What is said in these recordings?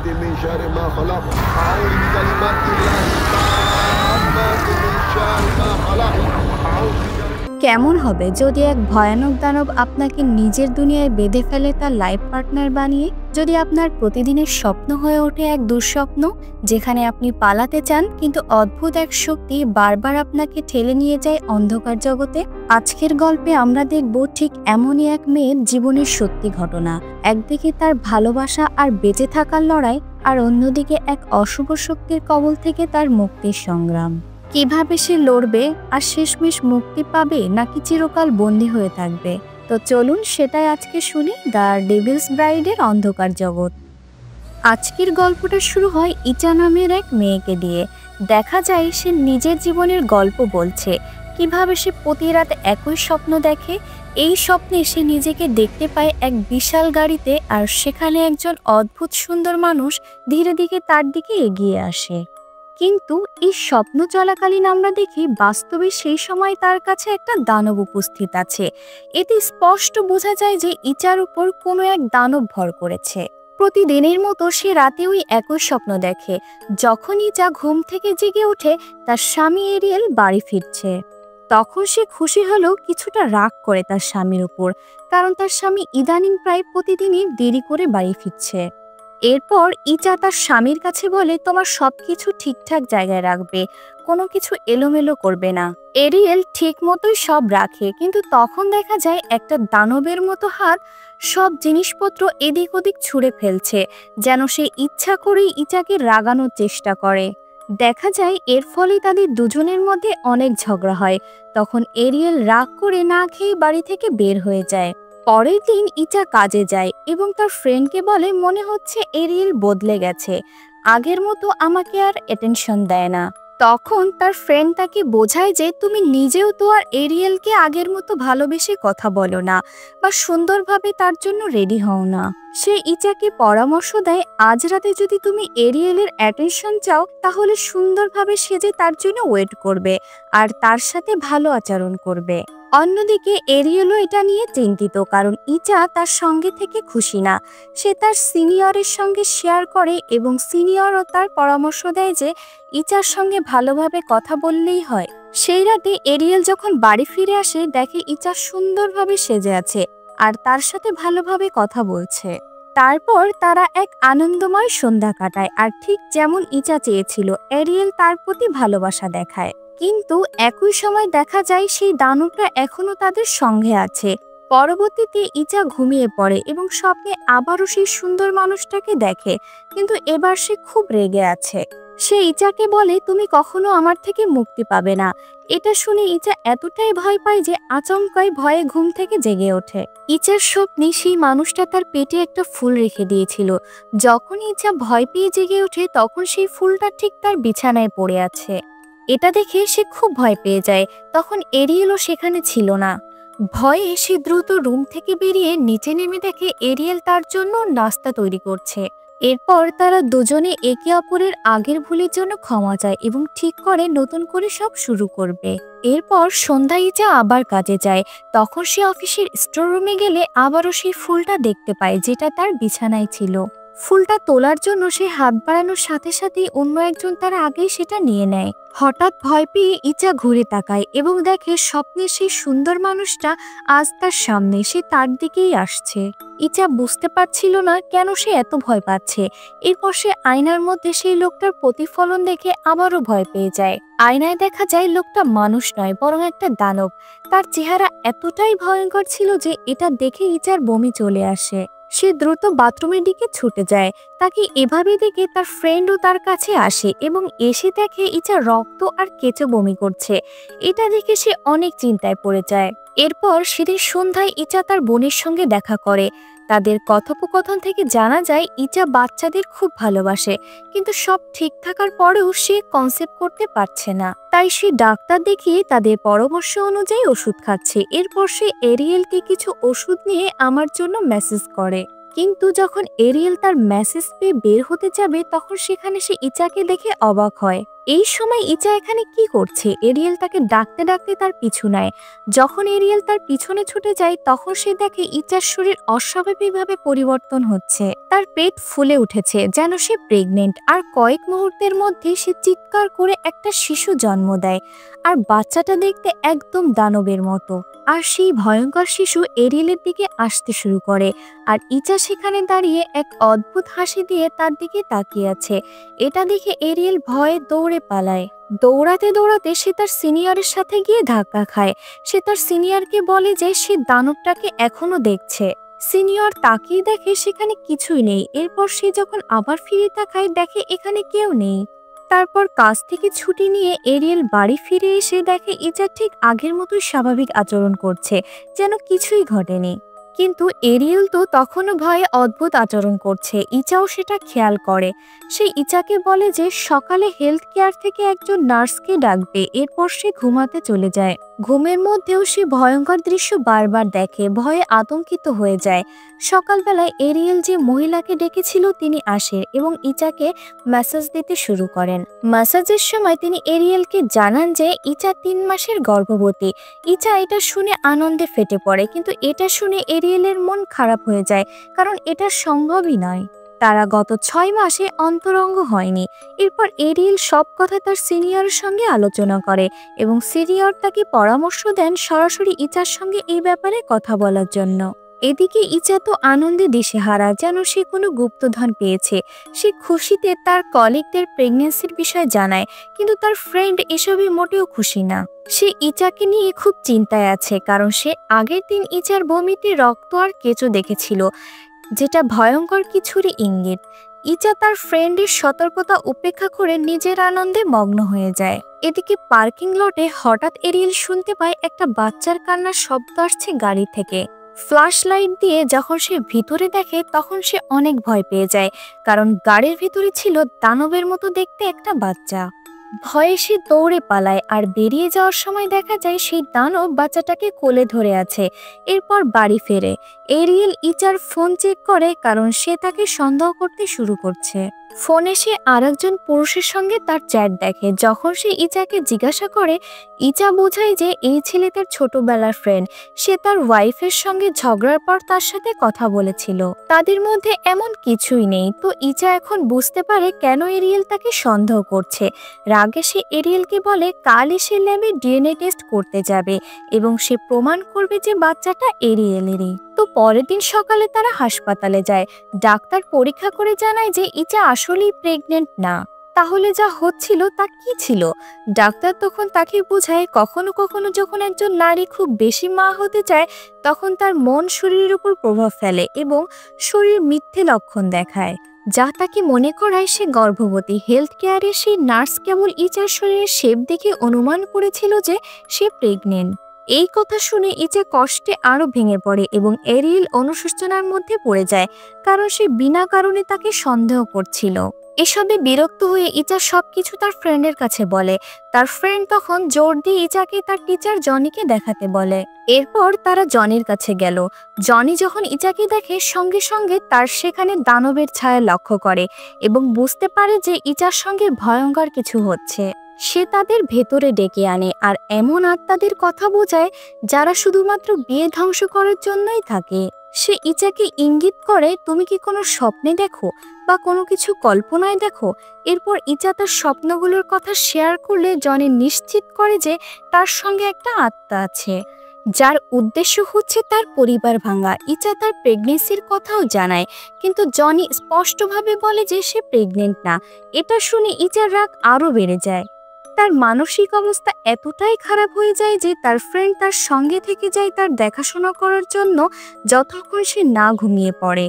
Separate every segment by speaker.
Speaker 1: من شر ما خلق أعوذ بكلمات الله التامات من شر ما خلق أعوذ
Speaker 2: কেমন হবে যদি এক ভয়ানক দানব আপনাকে নিজের দুনিয়ায় বেঁধে ফেলে তার লাইফ পার্টনার বানিয়ে? যদি আপনার প্রতিদিনের স্বপ্ন হয়ে ওঠে এক দুঃস্বপ্ন, যেখানে আপনি পালাতে চান কিন্তু অদ্ভুত এক শক্তি বারবার আপনাকে ঠেলে নিয়ে যায় অন্ধকার জগতে। আজকের গল্পে আমরা দেখব ঠিক এমনই এক মেয়ের জীবনের সত্যি ঘটনা। একদিকে তার ভালোবাসা আর বেঁচে থাকার লড়াই, আর অন্যদিকে এক অশুভ শক্তির কবল থেকে তার মুক্তির সংগ্রাম। কিভাবে সে লড়বে আর শেষমেশ মুক্তি পাবে নাকি চিরকাল বন্দী হয়ে থাকবে? তো চলুন সেটাই আজকে শুনি দ্য ডেভিলস ব্রাইডের অন্ধকার জগৎ। আজকের গল্পটা শুরু হয় ইচা নামের এক মেয়েকে দিয়ে। দেখা যায় সে নিজের জীবনের গল্প বলছে, কিভাবে সে প্রতি রাত একই স্বপ্ন দেখে। এই স্বপ্নে সে নিজেকে দেখতে পায় এক বিশাল গাড়িতে, আর সেখানে একজন অদ্ভুত সুন্দর মানুষ ধীরে ধীরে তার দিকে এগিয়ে আসে। কিন্তু এই স্বপ্ন চলাকালীন আমরা দেখি বাস্তবে সেই সময় তার কাছে একটা দানব উপস্থিত আছে। এতে স্পষ্ট বোঝা যায় যে ইচার উপর কোনো এক দানব ভর করেছে। প্রতিদিনের মতো সে রাতে ওই একই স্বপ্ন দেখে। যখন ইচা ঘুম থেকে জেগে ওঠে তার স্বামী এরিয়েল বাড়ি ফিরছে। তখন সে খুশি হলেও কিছুটা রাগ করে তার স্বামীর উপর, কারণ তার স্বামী ইদানিং প্রায় প্রতিদিনই দেরি করে বাড়ি ফিরছে। এরপর ইচা তার স্বামীর কাছে বলে, তোমার সবকিছু ঠিকঠাক জায়গায় রাখবে, কোনো কিছু এলোমেলো করবে না। এরিয়েল ঠিক মতোই সব রাখে, কিন্তু তখন দেখা যায় একটা দানবের মতো হাত সব জিনিসপত্র এদিক ওদিক ছুঁড়ে ফেলছে, যেন সে ইচ্ছা করেই ইচাকে রাগানোর চেষ্টা করে। দেখা যায় এর ফলে তাদের দুজনের মধ্যে অনেক ঝগড়া হয়। তখন এরিয়েল রাগ করে না খেয়ে বাড়ি থেকে বের হয়ে যায়। পরের দিন ইচা কাজে যায় এবং তার ফ্রেন্ডকে বলে, মনে হচ্ছে এরিয়েল বদলে গেছে, আগের মতো আমাকে আর অ্যাটেনশন দেয় না। তখন তার ফ্রেন্ড তাকে বোঝায় যে তুমি নিজেও তো আর এরিয়েলকে আগের মতো ভালোবেসে কথা বলো না বা সুন্দরভাবে তার জন্য রেডি হও না। সে ইচাকে পরামর্শ দেয়, আজ রাতে যদি তুমি এরিয়েলের অ্যাটেনশন চাও তাহলে সুন্দরভাবে সেজে তার জন্য ওয়েট করবে আর তার সাথে ভালো আচরণ করবে। অন্যদিকে এরিয়েলও এটা নিয়ে চিন্তিত, কারণ ইচা তার সঙ্গে থেকে খুশি না। সে তার সিনিয়রের সঙ্গে শেয়ার করে এবং সিনিয়রও তার পরামর্শ দেয় যে ইচার সঙ্গে ভালোভাবে কথা বললেই হয়। সেই রাতে এরিয়েল যখন বাড়ি ফিরে আসে দেখে ইচা সুন্দরভাবে সেজে আছে আর তার সাথে ভালোভাবে কথা বলছে। তারপর তারা এক আনন্দময় সন্ধ্যা কাটায়, আর ঠিক যেমন ইচা চেয়েছিল এরিয়েল তার প্রতি ভালোবাসা দেখায়। কিন্তু একই সময় দেখা যায় সেই দানবটা এখনো তাদের সঙ্গে আছে। পরবর্তীতে ইচা ঘুমিয়ে পড়ে এবং স্বপ্নে আবারও সেই সুন্দর মানুষটাকে দেখে, কিন্তু এবার সে খুব রেগে আছে। সে ইচাকে বলে, তুমি কখনো আমার থেকে মুক্তি পাবে না। এটা শুনে ইচা এতটাই ভয় পায় যে আচমকাই ভয়ে ঘুম থেকে জেগে ওঠে। ইচার স্বপ্নে সেই মানুষটা তার পেটে একটা ফুল রেখে দিয়েছিল। যখন ইচা ভয় পেয়ে জেগে ওঠে তখন সেই ফুলটা ঠিক তার বিছানায় পড়ে আছে। এটা দেখে সে খুব ভয় পেয়ে যায়। তখন এরিয়েলও সেখানে ছিল না। ভয়ে সে দ্রুত রুম থেকে বেরিয়ে নিচে নেমে দেখে এরিয়েল তার জন্য নাস্তা তৈরি করছে। এরপর তারা দুজনে একে অপরের আগের ভুলের জন্য ক্ষমা চায় এবং ঠিক করে নতুন করে সব শুরু করবে। এরপর সন্ধ্যা ইচা আবার কাজে যায়। তখন সে অফিসের স্টোর রুমে গেলে আবারও সেই ফুলটা দেখতে পায় যেটা তার বিছানায় ছিল। ফুলটা তোলার জন্য সে হাত বাড়ানোর সাথে সাথেই অন্য একজন তার আগেই সেটা নিয়ে নেয়। হঠাৎ ভয় পেয়ে ইচা ঘুরে তাকায় এবং দেখে স্বপ্নে সেই সুন্দর মানুষটা আজ তার সামনে, সে তার দিকেই আসছে। ইচা বুঝতে পারছিল না কেন সে এত ভয় পাচ্ছে। এরপর সে আয়নার মধ্যে সেই লোকটার প্রতিফলন দেখে আবারও ভয় পেয়ে যায়। আয়নায় দেখা যায় লোকটা মানুষ নয় বরং একটা দানব। তার চেহারা এতটাই ভয়ঙ্কর ছিল যে এটা দেখে ইচার বমি চলে আসে। সে দ্রুত বাথরুমের দিকে ছুটে যায়। তাকে এভাবে দেখে তার ফ্রেন্ডও তার কাছে আসে এবং এসে দেখে ইচা রক্ত আর কেঁচো বমি করছে। এটা দেখে সে অনেক চিন্তায় পড়ে যায়। এরপর সেদিন সন্ধ্যায় ইচা তার বোনের সঙ্গে দেখা করে। তাদের কথোপকথন থেকে জানা যায় ইচা বাচ্চাদের খুব ভালোবাসে, কিন্তু সব ঠিক থাকার পরেও সে কনসেপ্ট করতে পারছে না। তাই সে ডাক্তার দেখিয়ে তাদের পরামর্শ অনুযায়ী ওষুধ খাচ্ছে। এরপর সে এরিয়েলকে কিছু ওষুধ নিয়ে আমার জন্য মেসেজ করে। কিন্তু যখন এরিয়েল তার মেসেজ পেয়ে বের হতে যাবে তখন সেখানে সে ইচাকে দেখে অবাক হয়। এই সময় ইচা এখানে কি করছে? এরিয়েল তাকে ডাকতে ডাকতে তার পিছু নেয়। যখন এরিয়েল তার পিছনে ছুটে যায় তখন সে দেখে ইচার শরীর অস্বাভাবিকভাবে পরিবর্তন হচ্ছে। তার পেট ফুলে উঠেছে যেন সে প্রেগনেন্ট, আর কয়েক মুহূর্তের মধ্যে সে চিৎকার করে একটা শিশু জন্ম দেয়। আর বাচ্চাটা দেখতে একদম দানবের মতো। আর সেই ভয়ঙ্কর শিশু এরিয়েলের দিকে আসতে শুরু করে, আর ইচা সেখানে দাঁড়িয়ে এক অদ্ভুত হাসি দিয়ে তার দিকে তাকিয়ে আছে। এটা দেখে এরিয়েল ভয়ে দৌড়ে পালায়। দৌড়াতে দৌড়াতে সে তার সিনিয়রের সাথে গিয়ে ধাক্কা খায়। সে তার সিনিয়রকে বলে যে সে দানবটাকে এখনো দেখছে। সিনিয়র তাকিয়ে দেখে সেখানে কিছুই নেই। এরপর সে যখন আবার ফিরে তাকায় দেখে এখানে কেউ নেই। তারপর কাজ থেকে ছুটি নিয়ে এরিয়েল বাড়ি ফিরে এসে দেখে ইচা ঠিক আগের মতোই স্বাভাবিক আচরণ করছে, যেন কিছুই ঘটেনি। কিন্তু এরিয়েল তো তখনও ভয়ে অদ্ভুত আচরণ করছে। ইচাও সেটা খেয়াল করে। সে ইচাকে বলে যে সকালে হেলথ কেয়ার থেকে একজন নার্সকে ডাকবে। এরপর সে ঘুমাতে চলে যায়। ঘুমের মধ্যেও সে ভয়ঙ্কর দৃশ্য বারবার দেখে, ভয়ে আতঙ্কিত হয়ে যায়। সকালবেলায় এরিয়েল যে মহিলাকে ডেকেছিল তিনি আসেন এবং ইচাকে ম্যাসাজ দিতে শুরু করেন। ম্যাসাজের সময় তিনি এরিয়েলকে জানান যে ইচা 3 মাসের গর্ভবতী। ইচা এটা শুনে আনন্দে ফেটে পড়ে, কিন্তু এটা শুনে এরিয়েলের মন খারাপ হয়ে যায়, কারণ এটা সম্ভবই নয়। তারা গত 6 মাসে অন্তরঙ্গ হয়নি। এরপর এরিয়েল সব কথা তার সিনিয়রের সঙ্গে আলোচনা করে এবং সিনিয়র তাকে পরামর্শ দেন সরাসরি ইচার সঙ্গে এই ব্যাপারে কথা বলার জন্য। এদিকে ইচা তো আনন্দে দিশেহারা, যেন সে কোনো গুপ্তধন পেয়েছে। সে খুশিতে তার কলিগদের প্রেগন্যান্সির বিষয়ে জানায়, কিন্তু তার ফ্রেন্ড এসবে মোটেও খুশি না। সে ইচাকে নিয়ে খুব চিন্তায় আছে, কারণ সে আগের দিন ইচার বমিতে রক্ত আর কেঁচো দেখেছিল, যেটা ভয়ঙ্কর কিছুরই ইঙ্গিত। ইচা তার ফ্রেন্ডের সতর্কতা উপেক্ষা করে নিজের আনন্দে মগ্ন হয়ে যায়। এদিকে পার্কিং লটে হঠাৎ এরিয়েল শুনতে পায় একটা বাচ্চার কান্নার শব্দ আসছে গাড়ি থেকে। ফ্ল্যাশ লাইট দিয়ে যখন সে ভিতরে দেখে তখন সে অনেক ভয় পেয়ে যায়, কারণ গাড়ির ভিতরে ছিল দানবের মতো দেখতে একটা বাচ্চা। ভয়ে সে দৌড়ে পালায়, আর বেরিয়ে যাওয়ার সময় দেখা যায় সেই দানব বাচ্চাটাকে কোলে ধরে আছে। এরপর বাড়ি ফেরে। এরিয়েল ইচার ফোন চেক করে, কারণ সে তাকে সন্দেহ করতে শুরু করছে। ফোনে সে আরেকজন পুরুষের সঙ্গে তার চ্যাট দেখে। যখন সে ইচাকে জিজ্ঞাসা করে, ইচা বোঝায় যে এই ছেলে তার ছোটবেলার ফ্রেন্ড। সে তার ওয়াইফের সঙ্গে ঝগড়ার পর তার সাথে কথা বলেছিল। তাদের মধ্যে এমন কিছুই নেই। তো ইচা এখন বুঝতে পারে কেন এরিয়েল তাকে সন্দেহ করছে। রাগে সে এরিয়েলকে বলে কাল এসে ল্যাবে ডিএনএ টেস্ট করতে যাবে এবং সে প্রমাণ করবে যে বাচ্চাটা এরিয়েলেরই। তো পরের দিন সকালে তারা হাসপাতালে যায়। ডাক্তার পরীক্ষা করে জানায় যে ইচা আসলেই প্রেগনেন্ট না। তাহলে যা হচ্ছিল তা কি ছিল? ডাক্তার তখন তাকে বোঝায় কখনো কখনো যখন একজন নারী খুব বেশি মা হতে চায় তখন তার মন শরীরের উপর প্রভাব ফেলে এবং শরীর মিথ্যে লক্ষণ দেখায়, যা তাকে মনে করায় সে গর্ভবতী। হেলথ কেয়ারে সেই নার্স কেবল ইচার শরীরের শেপ দেখে অনুমান করেছিল যে সে প্রেগনেন্ট। এই কথা শুনে ইচা কষ্টে আরো ভেঙে পড়ে এবং এরিয়েল অনুশোচনার মধ্যে পড়ে যায়, কারণ সে বিনা কারণে তাকে সন্দেহ করছিল। এসবে বিরক্ত হয়ে ইচা সবকিছু তার ফ্রেন্ডের কাছে বলে। তার ফ্রেন্ড তখন জোর দিয়ে ইচাকে তার টিচার জনিকে দেখাতে বলে। এরপর তারা জনির কাছে গেল। জনি যখন ইচাকে দেখে সঙ্গে সঙ্গে তার সেখানে দানবের ছায়া লক্ষ্য করে এবং বুঝতে পারে যে ইচার সঙ্গে ভয়ঙ্কর কিছু হচ্ছে। সে তাদের ভেতরে ডেকে আনে আর এমন আত্মাদের কথা বোঝায় যারা শুধুমাত্র বিয়ে ধ্বংস করার জন্যই থাকে। সে ইচাকে ইঙ্গিত করে তুমি কি কোনো স্বপ্নে দেখো বা কোনো কিছু কল্পনায় দেখো। এরপর ইচা তার স্বপ্নগুলোর কথা শেয়ার করলে জনি নিশ্চিত করে যে তার সঙ্গে একটা আত্মা আছে, যার উদ্দেশ্য হচ্ছে তার পরিবার ভাঙা। ইচা তার প্রেগনেন্সির কথাও জানায়, কিন্তু জনি স্পষ্টভাবে বলে যে সে প্রেগনেন্ট না। এটা শুনে ইচার রাগ আরও বেড়ে যায়। তার মানসিক অবস্থা এতটাই খারাপ হয়ে যায় যে তার ফ্রেন্ড তার সঙ্গে থেকে যায় তার দেখাশোনা করার জন্য যতক্ষণ সে না ঘুমিয়ে পড়ে।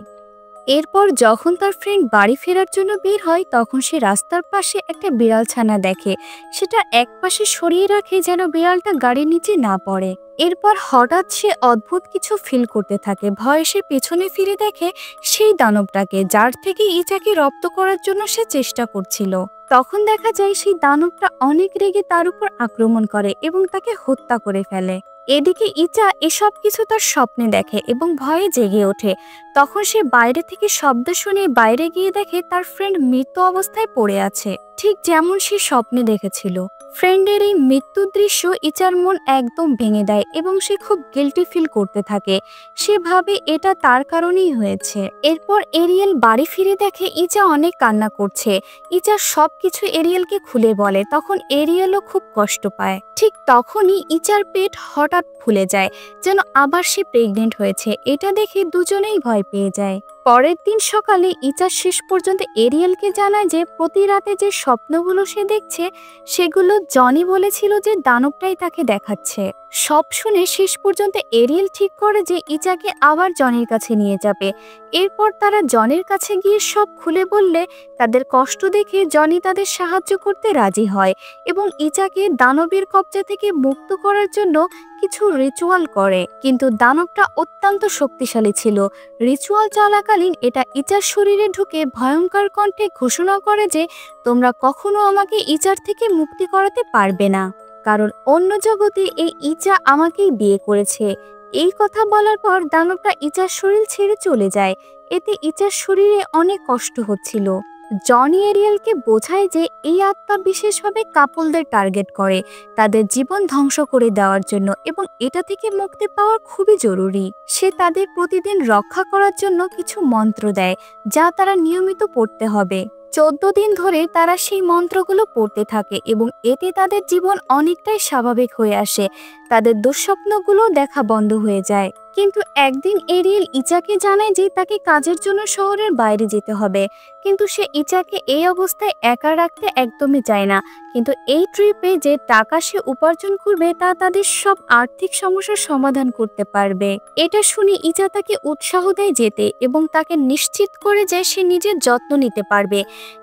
Speaker 2: এরপর যখন তার ফ্রেন্ড বাড়ি ফেরার জন্য বের হয় তখন সে রাস্তার পাশে একটা বিড়াল ছানা দেখে। সেটা এক পাশে সরিয়ে রাখে যেন বিড়ালটা গাড়ির নিচে না পড়ে। এরপর হঠাৎ সে অদ্ভুত কিছু ফিল করতে থাকে। ভয়ে সে পেছনে ফিরে দেখে সেই দানবটাকে, যার থেকে ইচাকে রপ্ত করার জন্য সে চেষ্টা করছিল। তখন দেখা যায় সেই দানবটা অনেক রেগে তার উপর আক্রমণ করে এবং তাকে হত্যা করে ফেলে। এদিকে ইচা এসব কিছু তার স্বপ্নে দেখে এবং ভয়ে জেগে ওঠে। তখন সে বাইরে থেকে শব্দ শুনে বাইরে গিয়ে দেখে তার ফ্রেন্ড মৃত অবস্থায় পড়ে আছে, ঠিক যেমন সে স্বপ্নে দেখেছিল। ফ্রেন্ডের এই মৃত্যুর দৃশ্য ইচার মন একদম ভেঙে দেয় এবং সে খুব গিল্টি ফিল করতে থাকে। সে ভাবে এটা তার কারণেই হয়েছে। এরপর এরিয়েল বাড়ি ফিরে দেখে ইচা অনেক কান্না করছে। ইচা সবকিছু এরিয়েলকে খুলে বলে, তখন এরিয়েলও খুব কষ্ট পায়। ঠিক তখনই ইচার পেট হঠাৎ ফুলে যায়, যেন আবার সে প্রেগনেন্ট হয়েছে। এটা দেখে দুজনেই ভয় পেয়ে যায়। পরের দিন সকালে ইচা শেষ পর্যন্ত এরিয়েলকে জানায় যে প্রতি রাতে যে স্বপ্নগুলো সে দেখছে সেগুলো জনি বলেছিল যে দানবটাই তাকে দেখাচ্ছে। সব শুনে শেষ পর্যন্ত এরিয়েল ঠিক করে যে ইচাকে আবার জনির কাছে নিয়ে যাবে। এরপর তারা জনির কাছে গিয়ে সব খুলে বললে তাদের কষ্ট দেখে জনি তাদের সাহায্য করতে রাজি হয় এবং ইচাকে দানবের কবজা থেকে মুক্ত করার জন্য কিছু রিচুয়াল করে। কিন্তু দানবটা অত্যন্ত শক্তিশালী ছিল। রিচুয়াল চলাকালীন এটা ইচার শরীরে ঢুকে ভয়ঙ্কর কণ্ঠে ঘোষণা করে যে তোমরা কখনো আমাকে ইচার থেকে মুক্তি করাতে পারবে না, কারণ অন্য জগতে এই ইচা আমাকেই বিয়ে করেছে। এই কথা বলার পর দানবটা ইচার শরীর ছেড়ে চলে যায়। এতে ইচার শরীরে অনেক কষ্ট হচ্ছিল। জনি এরিয়েলকে বোঝায় যে এই আত্মা বিশেষভাবে কাপলদের টার্গেট করে তাদের জীবন ধ্বংস করে দেওয়ার জন্য এবং এটা থেকে মুক্তি পাওয়া খুবই জরুরি। সে তাদের প্রতিদিন রক্ষা করার জন্য কিছু মন্ত্র দেয় যা তারা নিয়মিত পড়তে হবে। 14 দিন ধরে তারা সেই মন্ত্রগুলো পড়তে থাকে এবং এতে তাদের জীবন অনেকটাই স্বাভাবিক হয়ে আসে। তাদের দুঃস্বপ্নগুলো দেখা বন্ধ হয়ে যায়। কিন্তু একদিন এরিয়েল ইচাকে জানায় যে তাকে কাজের জন্য শহরের বাইরে যেতে হবে, কিন্তু সে ইচাকে এই অবস্থায় একা রাখতে একদমই চায় না। কিন্তু এই ট্রিপে যে টাকা সে উপার্জন করবে তা তাদের সব আর্থিক সমস্যার সমাধান করতে পারবে। এটা শুনে ইচা তাকে উৎসাহ দেয় যেতে এবং তাকে নিশ্চিত করে যে সে নিজের যত্ন নিতে পারবে।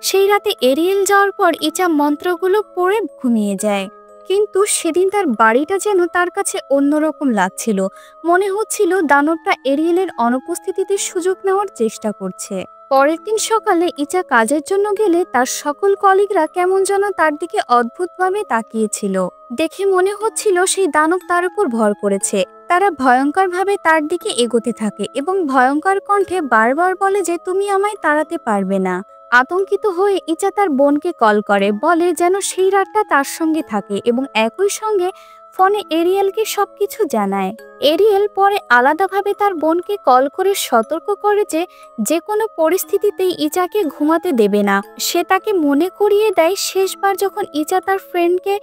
Speaker 2: সেই রাতে এরিয়েল যাওয়ার পর ইচা মন্ত্রগুলো পড়ে ঘুমিয়ে যায়। কিন্তু সেদিন তার বাড়িটা যেন তার কাছে অন্যরকম লাগছিল। মনে হচ্ছিল দানবটা এরিয়েলের অনুপস্থিতিতে সুযোগ নেওয়ার চেষ্টা করছে। পরের দিন সকালে ইচা কাজের জন্য গেলে তার সকল কলিগরা কেমন যেন তার দিকে অদ্ভুতভাবে তাকিয়েছিল। দেখে মনে হচ্ছিল সেই দানব তার উপর ভর করেছে। তারা ভয়ঙ্করভাবে তার দিকে এগোতে থাকে এবং ভয়ঙ্কর কণ্ঠে বারবার বলে যে তুমি আমায় তাড়াতে পারবে না। আতঙ্কিত হয়ে ইচা তার বোনকে কল করে, বলে যেন সেই রাতটা তার সঙ্গে থাকে এবং একই সঙ্গে ফোনে এরিয়েলকে সবকিছু জানায়। এরিয়েল পরে আলাদাভাবে তার বোনকে কল করে সতর্ক করে যে যে কোনো পরিস্থিতিতেই ইচাকে ঘুমাতে দেবে না। সে তাকে মনে করিয়ে দেয় শেষবার যখন ইচা তার ফ্রেন্ডকে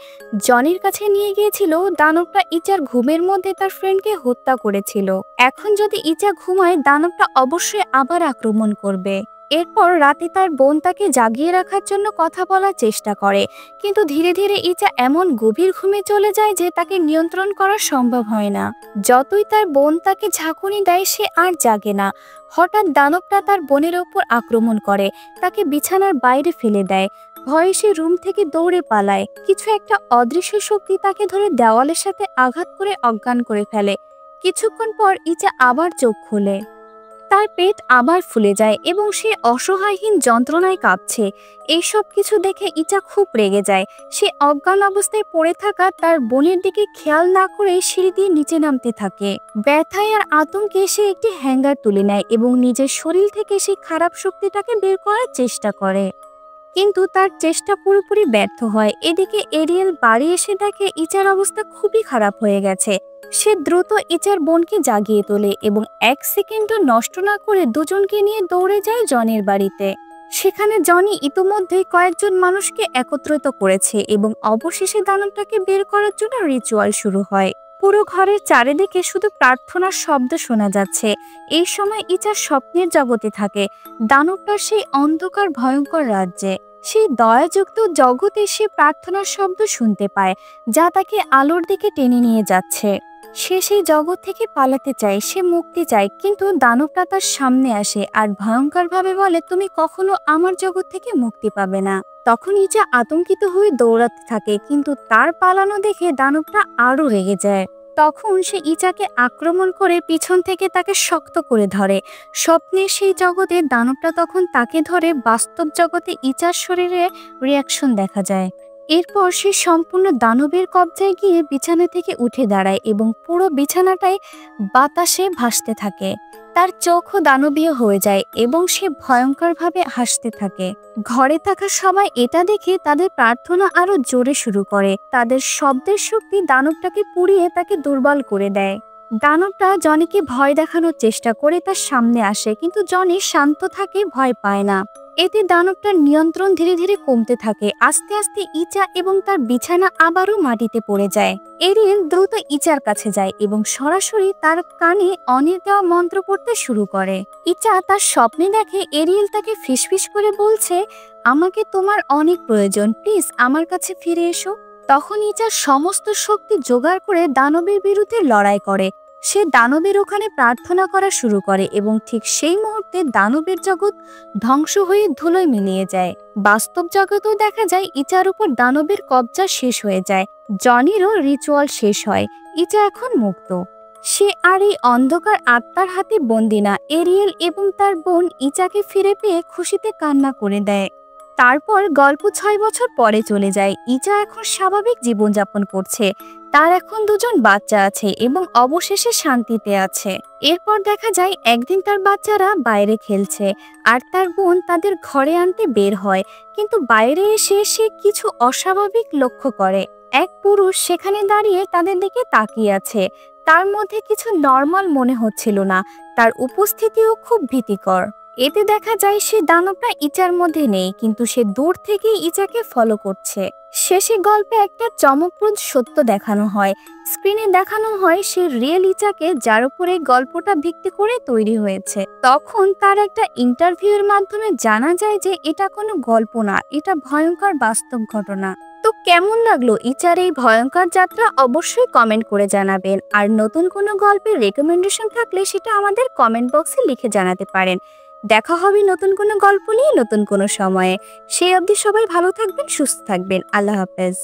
Speaker 2: জনির কাছে নিয়ে গিয়েছিল দানবটা ইচার ঘুমের মধ্যে তার ফ্রেন্ডকে হত্যা করেছিল। এখন যদি ইচা ঘুমায় দানবটা অবশ্যই আবার আক্রমণ করবে। এরপর রাতে তার বোন তাকে জাগিয়ে রাখার জন্য কথা বলার চেষ্টা করে, কিন্তু ধীরে ধীরে ইচা এমন গভীর ঘুমে চলে যায় যে তাকে নিয়ন্ত্রণ করা সম্ভব হয় না। যতই তার বোন তাকে ঝাঁকুনি দেয় সে আর জাগে না। হঠাৎ দানবটা তার বোনের ওপর আক্রমণ করে, তাকে বিছানার বাইরে ফেলে দেয়। ভয়ে সে রুম থেকে দৌড়ে পালায়। কিছু একটা অদৃশ্য শক্তি তাকে ধরে দেওয়ালের সাথে আঘাত করে অজ্ঞান করে ফেলে। কিছুক্ষণ পর ইচা আবার চোখ খোলে। তার পেট আবার ফুলে যায় এবং সে অসহায়হীন যন্ত্রণায় কাঁপছে। এইসব কিছু দেখে ইচা খুব রেগে যায়। সে অজ্ঞান অবস্থায় পড়ে থাকা তার বোনের দিকে খেয়াল না করে সিঁড়ি দিয়ে নিচে নামতে থাকে। ব্যথায় আর আতঙ্কে সে একটি হ্যাঙ্গার তুলে নেয় এবং নিজের শরীর থেকে সেই খারাপ শক্তিটাকে বের করার চেষ্টা করে, কিন্তু তার চেষ্টা পুরোপুরি ব্যর্থ হয়। এদিকে এরিয়েল বাড়ি এসে দেখে ইচার অবস্থা খুবই খারাপ হয়ে গেছে। সে দ্রুত ইচার বোনকে জাগিয়ে তোলে এবং 1 সেকেন্ডও নষ্ট না করে দুজনকে নিয়ে দৌড়ে যায় জনির বাড়িতে। সেখানে জনি ইতোমধ্যেই কয়েকজন মানুষকে একত্রিত করেছে এবং অবশেষে দানবটাকে বের করার জন্য রিচুয়াল শুরু হয়। পুরো ঘরের চারিদিকে শুধু প্রার্থনার শব্দ শোনা যাচ্ছে। এই সময় ইচা স্বপ্নের জগতে থাকে, দানবটার সেই অন্ধকার ভয়ঙ্কর রাজ্যে। সেই দয়াযুক্ত জগতে সে প্রার্থনার শব্দ শুনতে পায় যা তাকে আলোর দিকে টেনে নিয়ে যাচ্ছে। সে সেই জগৎ থেকে পালাতে চায়, সে মুক্তি চায়, কিন্তু দানবটা তার সামনে আসে আর ভয়ঙ্করভাবে বলে তুমি কখনো আমার জগৎ থেকে মুক্তি পাবে না। তখন ইচা আতঙ্কিত হয়ে দৌড়াতে থাকে, কিন্তু তার পালানো দেখে দানবটা আরো রেগে যায়। তখন সে ইচাকে আক্রমণ করে পিছন থেকে তাকে শক্ত করে ধরে। স্বপ্নের সেই জগতে দানবটা তখন তাকে ধরে বাস্তব জগতে ইচার শরীরে রিয়াকশন দেখা যায়। এরপর সে সম্পূর্ণ দানবের কবজায় গিয়ে বিছানা থেকে উঠে দাঁড়ায় এবং পুরো বিছানাটাই বাতাসে ভাসতে থাকে। তার চোখও দানবীয় হয়ে যায় এবং সে ভয়ঙ্করভাবে হাসতে থাকে। ঘরে থাকা সবাই এটা দেখে তাদের প্রার্থনা আরো জোরে শুরু করে। তাদের শব্দের শক্তি দানবটাকে পুড়িয়ে তাকে দুর্বল করে দেয়। দানবটা জনিকে ভয় দেখানোর চেষ্টা করে তার সামনে আসে, কিন্তু জনি শান্ত থাকে, ভয় পায় না। এতে দানবটার নিয়ন্ত্রণ ধীরে ধীরে কমতে থাকে। আস্তে আস্তে ইচা এবং তার বিছানা আবারও মাটিতে পড়ে যায়। এরিয়েল দ্রুত ইচার কাছে যায় এবং সরাসরি তার কানে অনির দেওয়া মন্ত্র পড়তে শুরু করে। ইচা তার স্বপ্নে দেখে এরিয়েল তাকে ফিসফিস করে বলছে, আমাকে তোমার অনেক প্রয়োজন, প্লিজ আমার কাছে ফিরে এসো। তখন ইচা সমস্ত শক্তি জোগাড় করে দানবের বিরুদ্ধে লড়াই করে। সে দানবের ওখানে প্রার্থনা করা শুরু করে এবং ঠিক সেই মুহূর্তে দানবের জগৎ ধ্বংস হয়ে ধুলোয় মিলিয়ে যায়। বাস্তব জগতেও দেখা যায় ইচার উপর দানবের কবজা শেষ হয়ে যায়। জনিরও রিচুয়াল শেষ হয়। ইচা এখন মুক্ত। সে আর এই অন্ধকার আত্মার হাতে বন্দী না। এরিয়েল এবং তার বোন ইচাকে ফিরে পেয়ে খুশিতে কান্না করে দেয়। তারপর গল্প 6 বছর পরে চলে যায়। ইচা এখন স্বাভাবিক জীবনযাপন করছে। তার এখন 2জন বাচ্চা আছে এবং অবশেষে শান্তিতে আছে। এরপর দেখা যায় একদিন তার বাচ্চারা বাইরে খেলছে আর তার বোন তাদের ঘরে আনতে বের হয়, কিন্তু বাইরে এসে সে কিছু অস্বাভাবিক লক্ষ্য করে। এক পুরুষ সেখানে দাঁড়িয়ে তাদের দিকে তাকিয়ে আছে। তার মধ্যে কিছু নরমাল মনে হচ্ছিল না। তার উপস্থিতিও খুব ভীতিকর। এতে দেখা যায় সে দানবটা ইচার মধ্যে নেই, কিন্তু সে দূর থেকেই ইচাকে ফলো করছে। শেষে গল্পে একটা চমকপ্রদ সত্য দেখানো হয়। স্ক্রিনে দেখানো হয় সে রিয়েল ইচাকে, যার উপরে গল্পটা ভিত্তি করে তৈরি হয়েছে। তখন তার একটা ইন্টারভিউয়ের মাধ্যমে জানা যায় যে এটা কোনো গল্প না, এটা ভয়ঙ্কর বাস্তব ঘটনা। তো কেমন লাগলো ইচার এই ভয়ঙ্কর যাত্রা অবশ্যই কমেন্ট করে জানাবেন। আর নতুন কোনো গল্পের রেকমেন্ডেশন থাকলে সেটা আমাদের কমেন্ট বক্সে লিখে জানাতে পারেন। দেখা হবে নতুন কোনো গল্প নিয়ে নতুন কোনো সময়ে। সেই অবধি সবাই ভালো থাকবেন, সুস্থ থাকবেন। আল্লাহ হাফেজ।